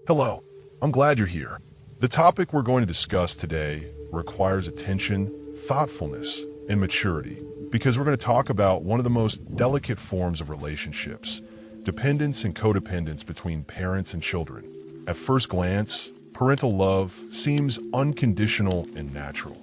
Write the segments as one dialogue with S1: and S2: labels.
S1: Hello, I'm glad you're here. The topic we're going to discuss today requires attention, thoughtfulness, and maturity because we're going to talk about one of the most delicate forms of relationships, dependence and codependence between parents and children. At first glance, parental love seems unconditional and natural.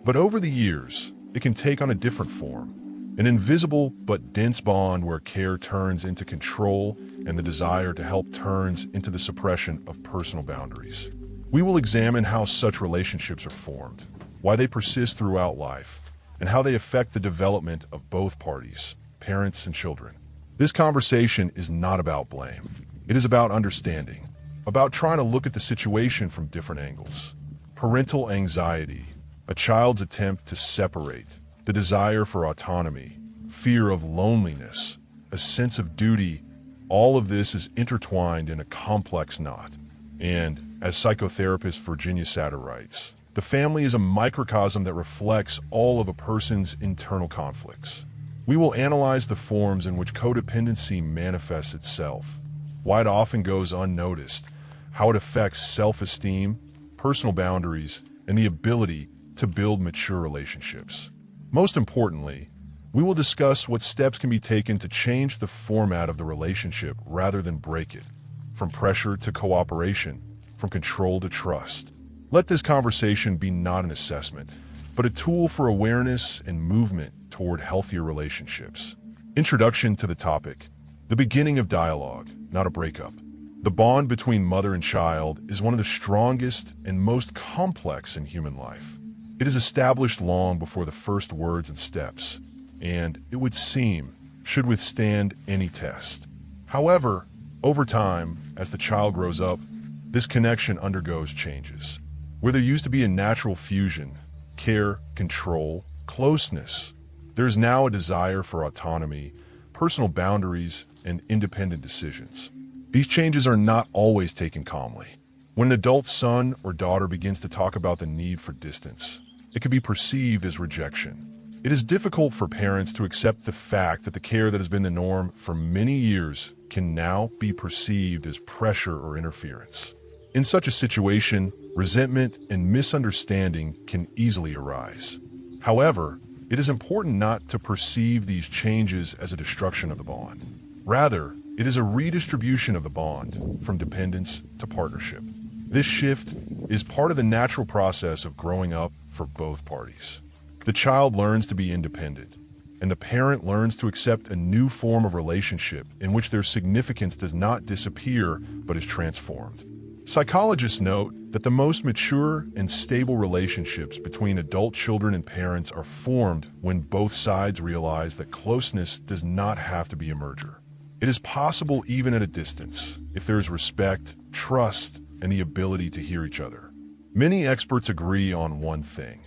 S1: But over the years, it can take on a different form. An invisible but dense bond where care turns into control and the desire to help turns into the suppression of personal boundaries. We will examine how such relationships are formed, why they persist throughout life, and how they affect the development of both parties, parents and children. This conversation is not about blame. It is about understanding, about trying to look at the situation from different angles. Parental anxiety, a child's attempt to separate, the desire for autonomy, fear of loneliness, a sense of duty, all of this is intertwined in a complex knot. And, as psychotherapist Virginia Satter writes, the family is a microcosm that reflects all of a person's internal conflicts. We will analyze the forms in which codependency manifests itself, why it often goes unnoticed, how it affects self-esteem, personal boundaries, and the ability to build mature relationships. Most importantly, we will discuss what steps can be taken to change the format of the relationship rather than break it, from pressure to cooperation, from control to trust. Let this conversation be not an assessment, but a tool for awareness and movement toward healthier relationships. Introduction to the topic: the beginning of dialogue, not a breakup. The bond between mother and child is one of the strongest and most complex in human life. It is established long before the first words and steps, and, it would seem, should withstand any test. However, over time, as the child grows up, this connection undergoes changes. Where there used to be a natural fusion, care, control, closeness, there is now a desire for autonomy, personal boundaries, and independent decisions. These changes are not always taken calmly. When an adult son or daughter begins to talk about the need for distance, it can be perceived as rejection. It is difficult for parents to accept the fact that the care that has been the norm for many years can now be perceived as pressure or interference. In such a situation, resentment and misunderstanding can easily arise. However, it is important not to perceive these changes as a destruction of the bond. Rather, it is a redistribution of the bond from dependence to partnership. This shift is part of the natural process of growing up for both parties. The child learns to be independent, and the parent learns to accept a new form of relationship in which their significance does not disappear but is transformed. Psychologists note that the most mature and stable relationships between adult children and parents are formed when both sides realize that closeness does not have to be a merger. It is possible even at a distance, if there is respect, trust, and the ability to hear each other. Many experts agree on one thing: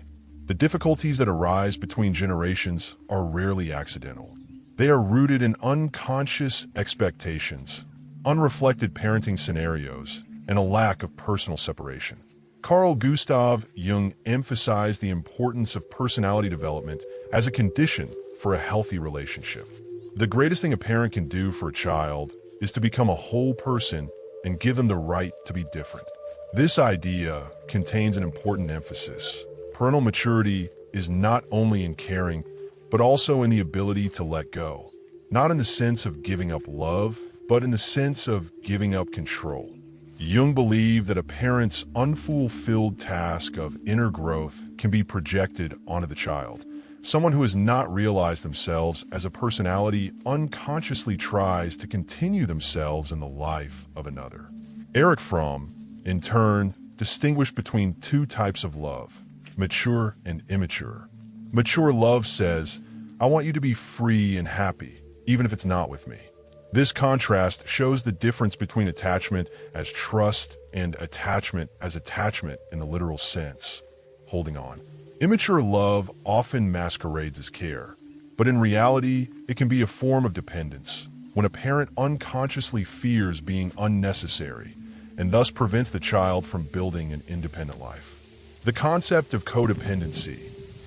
S1: the difficulties that arise between generations are rarely accidental. They are rooted in unconscious expectations, unreflected parenting scenarios, and a lack of personal separation. Carl Gustav Jung emphasized the importance of personality development as a condition for a healthy relationship. The greatest thing a parent can do for a child is to become a whole person and give them the right to be different. This idea contains an important emphasis. Parental maturity is not only in caring, but also in the ability to let go. Not in the sense of giving up love, but in the sense of giving up control. Jung believed that a parent's unfulfilled task of inner growth can be projected onto the child. Someone who has not realized themselves as a personality unconsciously tries to continue themselves in the life of another. Erich Fromm, in turn, distinguished between two types of love: mature and immature. Mature love says, "I want you to be free and happy, even if it's not with me." This contrast shows the difference between attachment as trust and attachment as attachment in the literal sense, holding on. Immature love often masquerades as care, but in reality, it can be a form of dependence, when a parent unconsciously fears being unnecessary and thus prevents the child from building an independent life. The concept of codependency,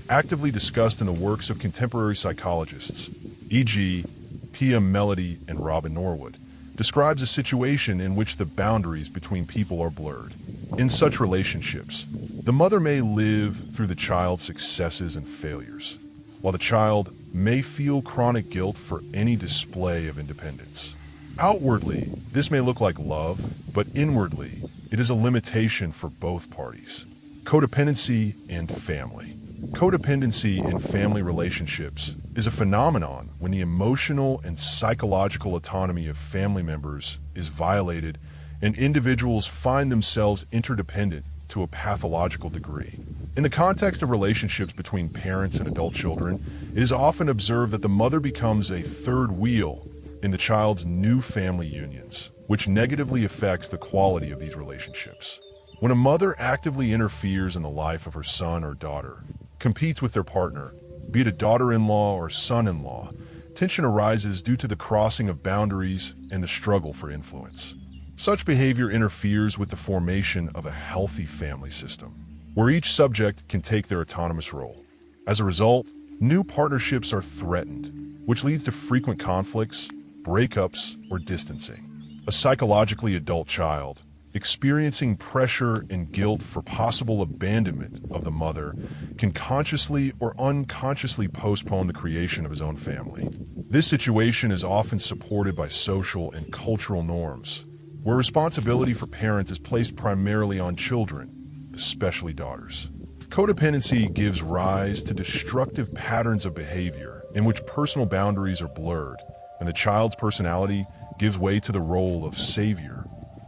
S1: actively discussed in the works of contemporary psychologists, e.g., Pia Mellody and Robin Norwood, describes a situation in which the boundaries between people are blurred. In such relationships, the mother may live through the child's successes and failures, while the child may feel chronic guilt for any display of independence. Outwardly, this may look like love, but inwardly, it is a limitation for both parties. Codependency and family. Codependency in family relationships is a phenomenon when the emotional and psychological autonomy of family members is violated and individuals find themselves interdependent to a pathological degree. In the context of relationships between parents and adult children, it is often observed that the mother becomes a third wheel in the child's new family unions, which negatively affects the quality of these relationships. When a mother actively interferes in the life of her son or daughter, competes with their partner, be it a daughter-in-law or son-in-law, tension arises due to the crossing of boundaries and the struggle for influence. Such behavior interferes with the formation of a healthy family system, where each subject can take their autonomous role. As a result, new partnerships are threatened, which leads to frequent conflicts, breakups, or distancing. A psychologically adult child, experiencing pressure and guilt for possible abandonment of the mother, can consciously or unconsciously postpone the creation of his own family. This situation is often supported by social and cultural norms, where responsibility for parents is placed primarily on children, especially daughters. Codependency gives rise to destructive patterns of behavior in which personal boundaries are blurred, and the child's personality gives way to the role of savior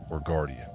S1: or guardian.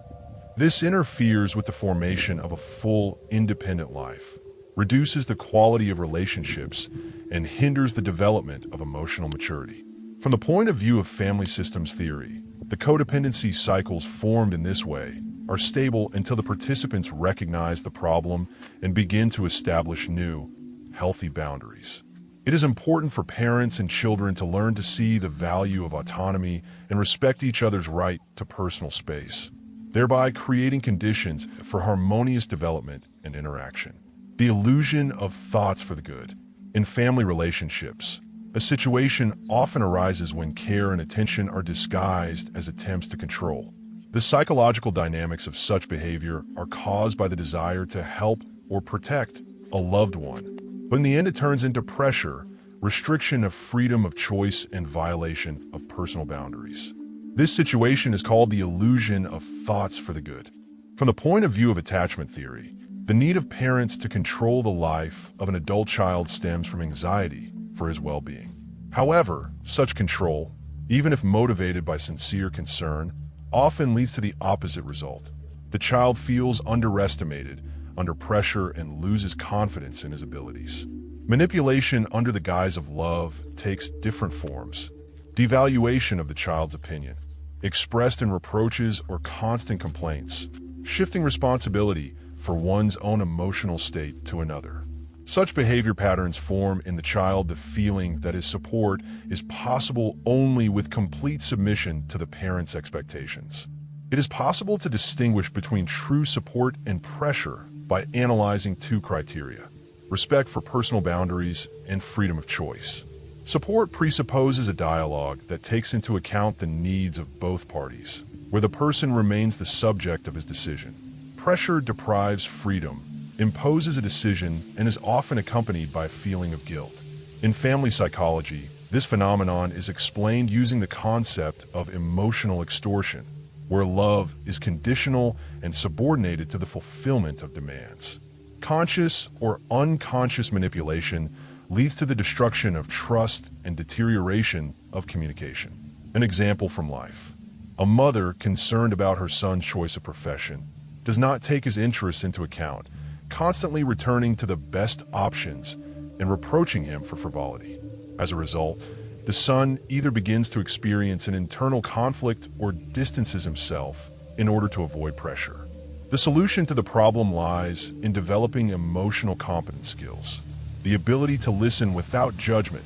S1: This interferes with the formation of a full, independent life, reduces the quality of relationships, and hinders the development of emotional maturity. From the point of view of family systems theory, the codependency cycles formed in this way are stable until the participants recognize the problem and begin to establish new, healthy boundaries. It is important for parents and children to learn to see the value of autonomy and respect each other's right to personal space, thereby creating conditions for harmonious development and interaction. The illusion of thoughts for the good. In family relationships, a situation often arises when care and attention are disguised as attempts to control. The psychological dynamics of such behavior are caused by the desire to help or protect a loved one, but in the end it turns into pressure, restriction of freedom of choice, and violation of personal boundaries. This situation is called the illusion of thoughts for the good. From the point of view of attachment theory, the need of parents to control the life of an adult child stems from anxiety for his well-being. However, such control, even if motivated by sincere concern, often leads to the opposite result. The child feels underestimated, under pressure, and loses confidence in his abilities. Manipulation under the guise of love takes different forms. Devaluation of the child's opinion, expressed in reproaches or constant complaints, shifting responsibility for one's own emotional state to another. Such behavior patterns form in the child the feeling that his support is possible only with complete submission to the parent's expectations. It is possible to distinguish between true support and pressure by analyzing two criteria: respect for personal boundaries and freedom of choice. Support presupposes a dialogue that takes into account the needs of both parties, where the person remains the subject of his decision. Pressure deprives freedom, imposes a decision, and is often accompanied by a feeling of guilt. In family psychology, this phenomenon is explained using the concept of emotional extortion, where love is conditional and subordinated to the fulfillment of demands. Conscious or unconscious manipulation leads to the destruction of trust and deterioration of communication. An example from life. A mother concerned about her son's choice of profession does not take his interests into account, constantly returning to the best options and reproaching him for frivolity. As a result, the son either begins to experience an internal conflict or distances himself in order to avoid pressure. The solution to the problem lies in developing emotional competence skills, the ability to listen without judgment,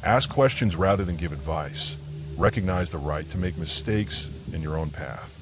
S1: ask questions rather than give advice, recognize the right to make mistakes in your own path.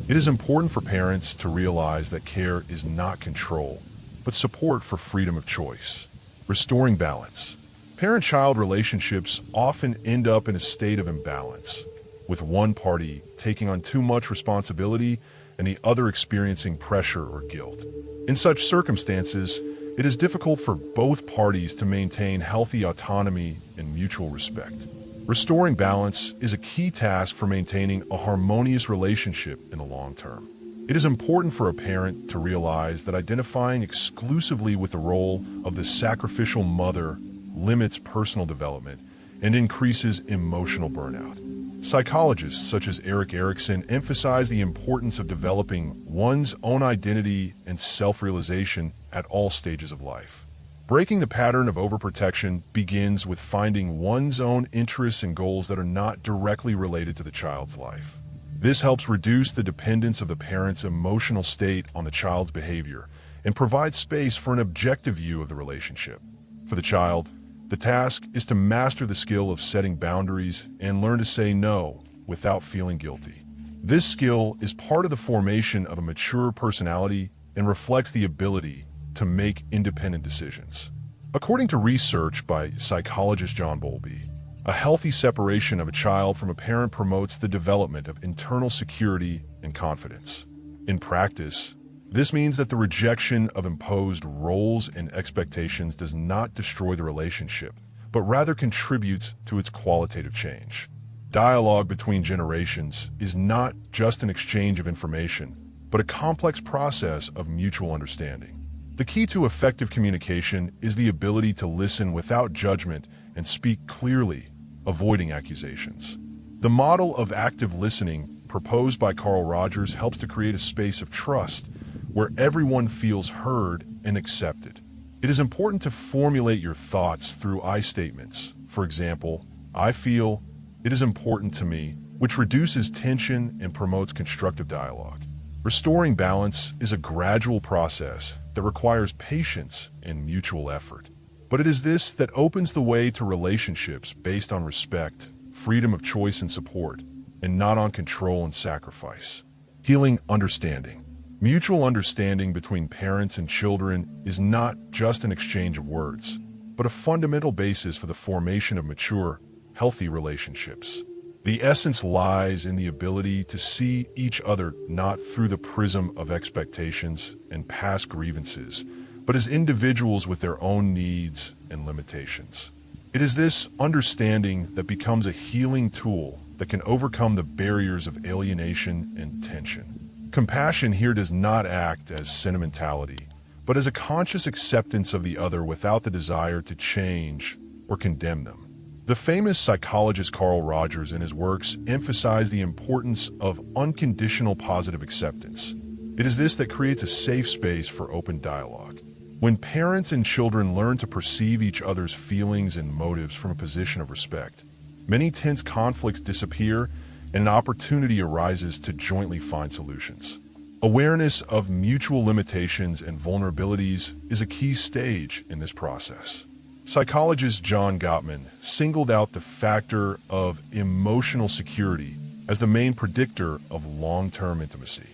S1: It is important for parents to realize that care is not control, but support for freedom of choice. Restoring balance. Parent-child relationships often end up in a state of imbalance, with one party taking on too much responsibility and the other experiencing pressure or guilt. In such circumstances, it is difficult for both parties to maintain healthy autonomy and mutual respect. Restoring balance is a key task for maintaining a harmonious relationship in the long term. It is important for a parent to realize that identifying exclusively with the role of the sacrificial mother limits personal development and increases emotional burnout. Psychologists such as Erik Erikson emphasize the importance of developing one's own identity and self-realization at all stages of life. Breaking the pattern of overprotection begins with finding one's own interests and goals that are not directly related to the child's life. This helps reduce the dependence of the parent's emotional state on the child's behavior and provides space for an objective view of the relationship. For the child, the task is to master the skill of setting boundaries and learn to say no without feeling guilty. This skill is part of the formation of a mature personality and reflects the ability to make independent decisions. According to research by psychologist John Bowlby, a healthy separation of a child from a parent promotes the development of internal security and confidence. In practice, this means that the rejection of imposed roles and expectations does not destroy the relationship, but rather contributes to its qualitative change. Dialogue between generations is not just an exchange of information, but a complex process of mutual understanding. The key to effective communication is the ability to listen without judgment and speak clearly, avoiding accusations. The model of active listening proposed by Carl Rogers helps to create a space of trust where everyone feels heard and accepted. It is important to formulate your thoughts through I statements. For example, I feel, it is important to me, which reduces tension and promotes constructive dialogue. Restoring balance is a gradual process that requires patience and mutual effort. But it is this that opens the way to relationships based on respect, freedom of choice and support, and not on control and sacrifice. Healing understanding. Mutual understanding between parents and children is not just an exchange of words, but a fundamental basis for the formation of mature, healthy relationships. The essence lies in the ability to see each other not through the prism of expectations and past grievances, but as individuals with their own needs and limitations. It is this understanding that becomes a healing tool that can overcome the barriers of alienation and tension. Compassion here does not act as sentimentality, but as a conscious acceptance of the other without the desire to change or condemn them. The famous psychologist Carl Rogers in his works emphasized the importance of unconditional positive acceptance. It is this that creates a safe space for open dialogue. When parents and children learn to perceive each other's feelings and motives from a position of respect, many tense conflicts disappear and an opportunity arises to jointly find solutions. Awareness of mutual limitations and vulnerabilities is a key stage in this process. Psychologist John Gottman singled out the factor of emotional security as the main predictor of long-term intimacy.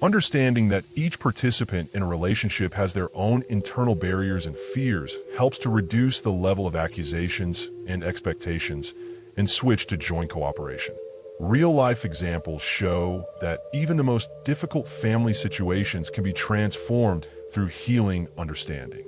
S1: Understanding that each participant in a relationship has their own internal barriers and fears helps to reduce the level of accusations and expectations and switch to joint cooperation. Real-life examples show that even the most difficult family situations can be transformed through healing understanding.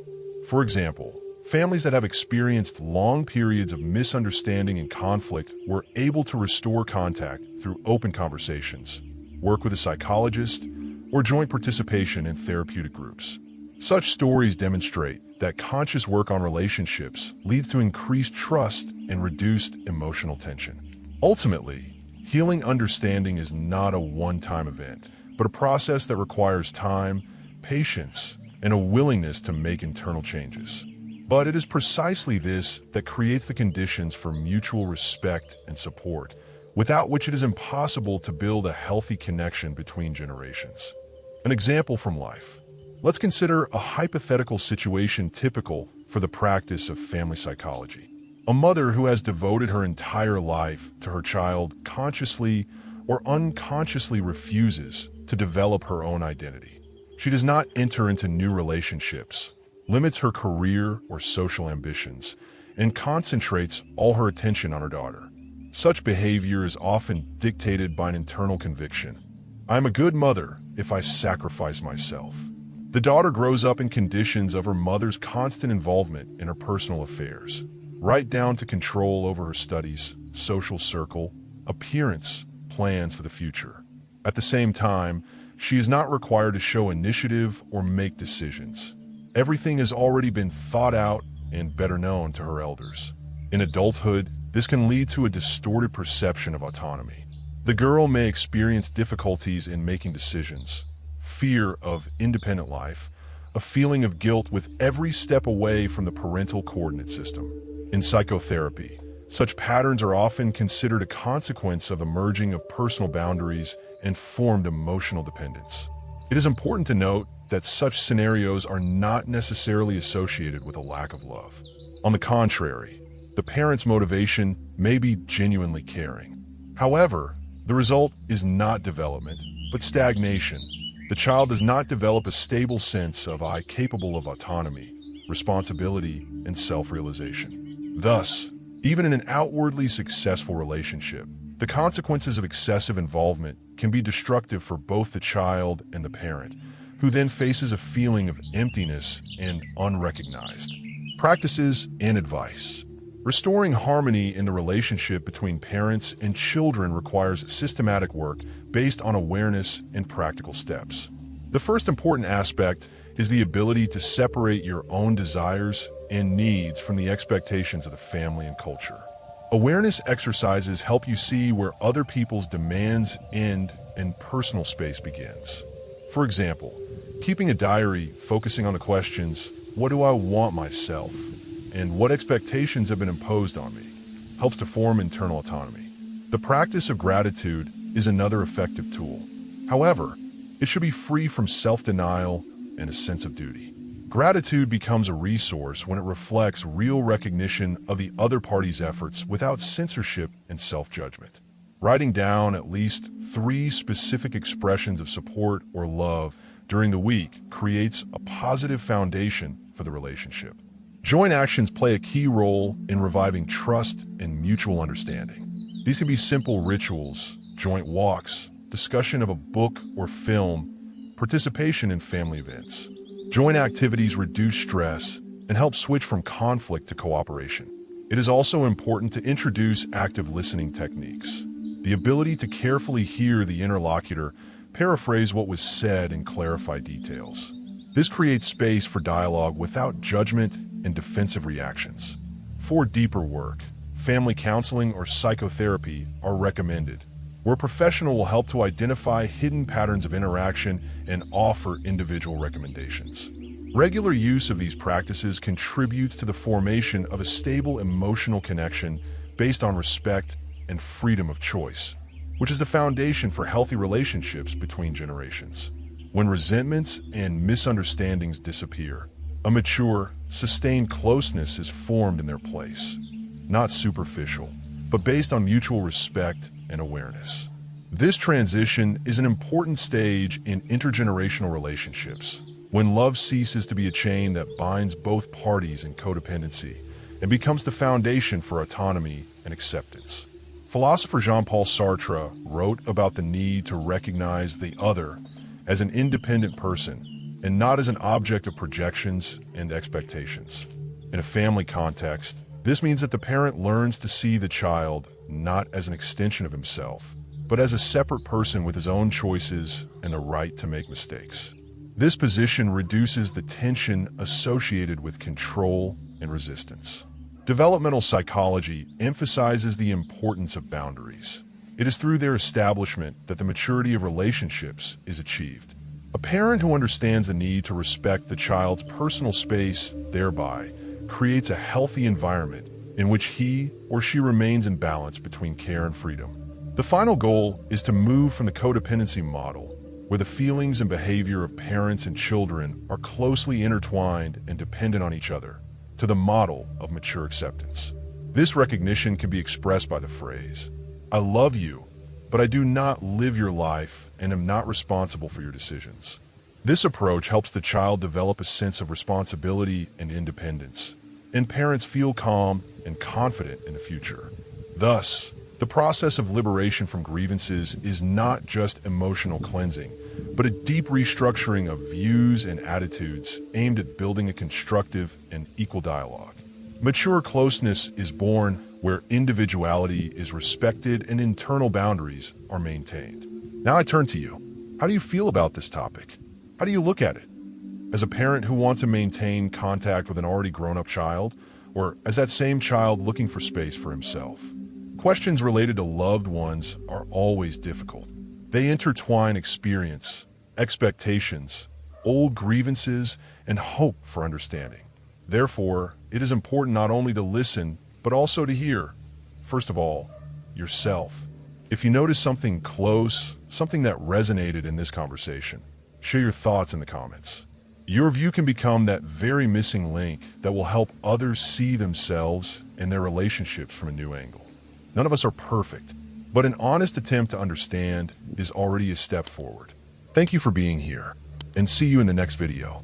S1: For example, families that have experienced long periods of misunderstanding and conflict were able to restore contact through open conversations, work with a psychologist, or joint participation in therapeutic groups. Such stories demonstrate that conscious work on relationships leads to increased trust and reduced emotional tension. Ultimately, healing understanding is not a one-time event, but a process that requires time, patience, and a willingness to make internal changes. But it is precisely this that creates the conditions for mutual respect and support, without which it is impossible to build a healthy connection between generations. An example from life. Let's consider a hypothetical situation typical for the practice of family psychology. A mother who has devoted her entire life to her child consciously or unconsciously refuses to develop her own identity. She does not enter into new relationships, limits her career or social ambitions, and concentrates all her attention on her daughter. Such behavior is often dictated by an internal conviction. I'm a good mother if I sacrifice myself. The daughter grows up in conditions of her mother's constant involvement in her personal affairs, right down to control over her studies, social circle, appearance, plans for the future. At the same time, she is not required to show initiative or make decisions. Everything has already been thought out and better known to her elders. In adulthood, this can lead to a distorted perception of autonomy. The girl may experience difficulties in making decisions, fear of independent life, a feeling of guilt with every step away from the parental coordinate system. In psychotherapy, such patterns are often considered a consequence of a merging of personal boundaries and formed emotional dependence. It is important to note that such scenarios are not necessarily associated with a lack of love. On the contrary, the parent's motivation may be genuinely caring. However, the result is not development, but stagnation. The child does not develop a stable sense of I capable of autonomy, responsibility, and self-realization. Thus, even in an outwardly successful relationship, the consequences of excessive involvement can be destructive for both the child and the parent, who then faces a feeling of emptiness and unrecognized. Practices and advice. Restoring harmony in the relationship between parents and children requires systematic work based on awareness and practical steps. The first important aspect is the ability to separate your own desires and needs from the expectations of the family and culture. Awareness exercises help you see where other people's demands end and personal space begins. For example, keeping a diary focusing on the questions, what do I want myself? And what expectations have been imposed on me, helps to form internal autonomy. The practice of gratitude is another effective tool. However, it should be free from self-denial and a sense of duty. Gratitude becomes a resource when it reflects real recognition of the other party's efforts without censorship and self-judgment. Writing down at least 3 specific expressions of support or love during the week creates a positive foundation for the relationship. Joint actions play a key role in reviving trust and mutual understanding. These can be simple rituals, joint walks, discussion of a book or film, participation in family events. Joint activities reduce stress and help switch from conflict to cooperation. It is also important to introduce active listening techniques. The ability to carefully hear the interlocutor, paraphrase what was said, and clarify details. This creates space for dialogue without judgment and defensive reactions. For deeper work, family counseling or psychotherapy are recommended, where a professional will help to identify hidden patterns of interaction and offer individual recommendations. Regular use of these practices contributes to the formation of a stable emotional connection based on respect and freedom of choice, which is the foundation for healthy relationships between generations. When resentments and misunderstandings disappear, a mature, sustained closeness is formed in their place, not superficial, but based on mutual respect and awareness. This transition is an important stage in intergenerational relationships, when love ceases to be a chain that binds both parties in codependency and becomes the foundation for autonomy and acceptance. Philosopher Jean-Paul Sartre wrote about the need to recognize the other as an independent person and not as an object of projections and expectations. In a family context, this means that the parent learns to see the child not as an extension of himself, but as a separate person with his own choices and the right to make mistakes. This position reduces the tension associated with control and resistance. Developmental psychology emphasizes the importance of boundaries. It is through their establishment that the maturity of relationships is achieved. A parent who understands the need to respect the child's personal space thereby creates a healthy environment in which he or she remains in balance between care and freedom. The final goal is to move from the codependency model, where the feelings and behavior of parents and children are closely intertwined and dependent on each other, to the model of mature acceptance. This recognition can be expressed by the phrase, I love you, but I do not live your life and am not responsible for your decisions. This approach helps the child develop a sense of responsibility and independence, and parents feel calm and confident in the future. Thus, The process of liberation from grievances is not just emotional cleansing, but a deep restructuring of views and attitudes aimed at building a constructive and equal dialogue. Mature closeness is born where individuality is respected and internal boundaries are maintained. Now I turn to you. How do you feel about this topic? How do you look at it? As a parent who wants to maintain contact with an already grown-up child, or as that same child looking for space for himself? Questions related to loved ones are always difficult. They intertwine experience, expectations, old grievances, and hope for understanding. Therefore, it is important not only to listen, but also to hear, first of all, yourself. If you notice something close, something that resonated in this conversation, share your thoughts in the comments. Your view can become that very missing link that will help others see themselves and their relationships from a new angle. None of us are perfect, but an honest attempt to understand is already a step forward. Thank you for being here, and see you in the next video.